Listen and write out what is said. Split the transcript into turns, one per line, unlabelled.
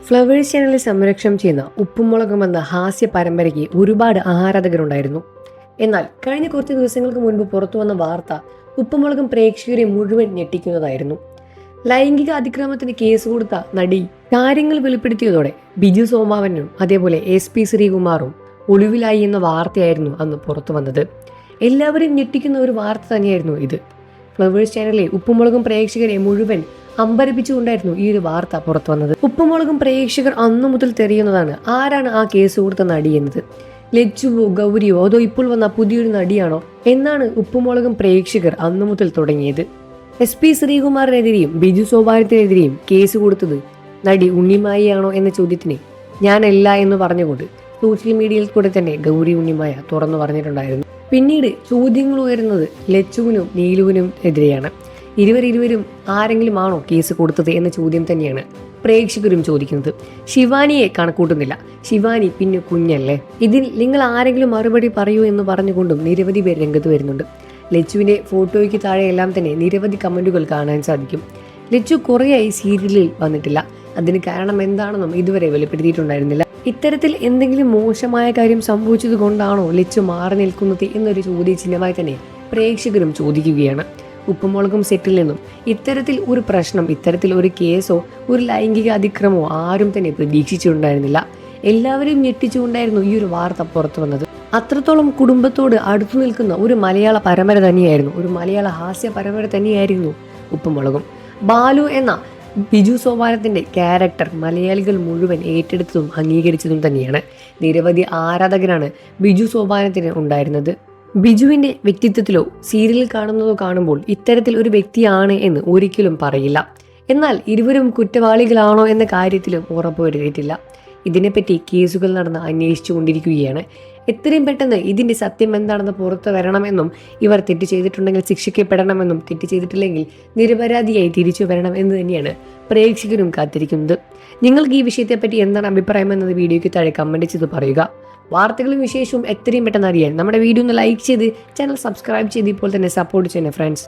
Flowers ചാനലിൽ സംരക്ഷണം ചെയ്യുന്ന ഉപ്പുമുളകും എന്ന ഹാസ്യ പരമ്പരയ്ക്ക് ഒരുപാട് ആരാധകരുണ്ടായിരുന്നു. എന്നാൽ കഴിഞ്ഞ കുറച്ച് ദിവസങ്ങൾക്ക് മുൻപ് പുറത്തു വന്ന വാർത്ത ഉപ്പുമുളകും പ്രേക്ഷകരെ മുഴുവൻ ഞെട്ടിക്കുന്നതായിരുന്നു. ലൈംഗിക അതിക്രമത്തിന് കേസ് കൊടുത്ത നടി കാര്യങ്ങൾ വെളിപ്പെടുത്തിയതോടെ ബിജു സോമാവനും അതേപോലെ SP ശ്രീകുമാറും ഒളിവിലായി എന്ന വാർത്തയായിരുന്നു അന്ന് പുറത്തു വന്നത്. എല്ലാവരും ഞെട്ടിക്കുന്ന ഒരു വാർത്ത തന്നെയായിരുന്നു ഇത്. ഫ്ലവേഴ്സ് ചാനലിലെ ഉപ്പുമുളകും പ്രേക്ഷകരെ മുഴുവൻ അമ്പരപ്പിച്ചുകൊണ്ടായിരുന്നു ഈ ഒരു വാർത്ത പുറത്തു വന്നത്. ഉപ്പുമുളകും പ്രേക്ഷകർ അന്നു മുതൽ തെരയുന്നതാണ് ആരാണ് ആ കേസ് കൊടുത്ത നടി എന്നത്. ലച്ചുവോ ഗൗരിയോ അതോ ഇപ്പോൾ വന്ന പുതിയൊരു നടിയാണോ എന്നാണ് ഉപ്പുമുളകും പ്രേക്ഷകർ അന്നു മുതൽ തുടങ്ങിയത്. SP ശ്രീകുമാറിനെതിരെയും ബിജു സോപാനത്തിനെതിരെയും കേസ് കൊടുത്തത് നടി ഉണ്ണിമായയാണോ എന്ന ചോദ്യത്തിന് ഞാനല്ല എന്ന് പറഞ്ഞുകൊണ്ട് സോഷ്യൽ മീഡിയയിൽ കൂടെ തന്നെ ഗൗരി ഉണ്ണിമായ തുറന്നു പറഞ്ഞിട്ടുണ്ടായിരുന്നു. പിന്നീട് ചോദ്യങ്ങൾ ഉയരുന്നത് ലച്ചുവിനും നീലുവിനും എതിരെയാണ്. ഇരുവരും ആരെങ്കിലും ആണോ കേസ് കൊടുത്തത് എന്ന ചോദ്യം തന്നെയാണ് പ്രേക്ഷകരും ചോദിക്കുന്നത്. ശിവാനിയെ കണക്കൂട്ടുന്നില്ല, ശിവാനി പിന്നെ കുഞ്ഞല്ലേ, ഇതിൽ നിങ്ങൾ ആരെങ്കിലും മറുപടി പറയൂ എന്ന് പറഞ്ഞുകൊണ്ടും നിരവധി പേർ രംഗത്ത് വരുന്നുണ്ട്. ലച്ചുവിൻ്റെ ഫോട്ടോയ്ക്ക് താഴെയെല്ലാം തന്നെ നിരവധി കമൻറ്റുകൾ കാണാൻ സാധിക്കും. ലച്ചു കുറേയായി സീരിയലിൽ വന്നിട്ടില്ല, അതിന് കാരണം എന്താണെന്നും ഇതുവരെ വെളിപ്പെടുത്തിയിട്ടുണ്ടായിരുന്നില്ല. ഇത്തരത്തിൽ എന്തെങ്കിലും മോശമായ കാര്യം സംഭവിച്ചത് കൊണ്ടാണോ ലച്ചു മാറി നിൽക്കുന്നത് എന്നൊരു ചോദ്യചിഹ്നമായി തന്നെ പ്രേക്ഷകരും ചോദിക്കുകയാണ്. ഉപ്പുമുളകും സെറ്റിൽ നിന്നും ഇത്തരത്തിൽ ഒരു പ്രശ്നം, ഇത്തരത്തിൽ ഒരു കേസോ ഒരു ലൈംഗിക അതിക്രമമോ ആരും തന്നെ പ്രതീക്ഷിച്ചിട്ടുണ്ടായിരുന്നില്ല. എല്ലാവരും ഞെട്ടിച്ചുകൊണ്ടായിരുന്നു ഈ ഒരു വാർത്ത പുറത്തു വന്നത്. അത്രത്തോളം കുടുംബത്തോട് അടുത്തു നിൽക്കുന്ന ഒരു മലയാള പരമ്പര തന്നെയായിരുന്നു, ഒരു മലയാള ഹാസ്യ പരമ്പര തന്നെയായിരുന്നു ഉപ്പുമുളകും. ബാലു എന്ന ബിജു സോപാനത്തിന്റെ ക്യാരക്ടർ മലയാളികൾ മുഴുവൻ ഏറ്റെടുത്തതും അംഗീകരിച്ചതും തന്നെയാണ്. നിരവധി ആരാധകരാണ് ബിജു സോപാനത്തിന് ഉണ്ടായിരുന്നത്. ബിജുവിൻ്റെ വ്യക്തിത്വത്തിലോ സീരിയലിൽ കാണുന്നതോ കാണുമ്പോൾ ഇത്തരത്തിൽ ഒരു വ്യക്തിയാണ് എന്ന് ഒരിക്കലും പറയില്ല. എന്നാൽ ഇരുവരും കുറ്റവാളികളാണോ എന്ന കാര്യത്തിലും ഉറപ്പുവരുത്തിയിട്ടില്ല. ഇതിനെപ്പറ്റി കേസുകൾ നടന്ന് അന്വേഷിച്ചു കൊണ്ടിരിക്കുകയാണ്. എത്രയും പെട്ടെന്ന് ഇതിൻ്റെ സത്യം എന്താണെന്ന് പുറത്തു വരണമെന്നും ഇവർ തെറ്റ് ചെയ്തിട്ടുണ്ടെങ്കിൽ ശിക്ഷിക്കപ്പെടണമെന്നും തെറ്റ് ചെയ്തിട്ടില്ലെങ്കിൽ നിരപരാധിയായി തിരിച്ചു വരണം എന്ന് തന്നെയാണ് പ്രേക്ഷകരും കാത്തിരിക്കുന്നത്. നിങ്ങൾക്ക് ഈ വിഷയത്തെപ്പറ്റി എന്താണ് അഭിപ്രായം എന്നത് വീഡിയോയ്ക്ക് താഴെ കമൻറ്റ് ചെയ്ത് പറയുക. വാർത്തകളും വിശേഷവും എത്രയും പെട്ടെന്ന് അറിയാൻ നമ്മുടെ വീഡിയോ ഒന്ന് ലൈക്ക് ചെയ്ത് ചാനൽ സബ്സ്ക്രൈബ് ചെയ്ത് ഇപ്പോൾ തന്നെ സപ്പോർട്ട് ചെയ്യണേ ഫ്രണ്ട്സ്.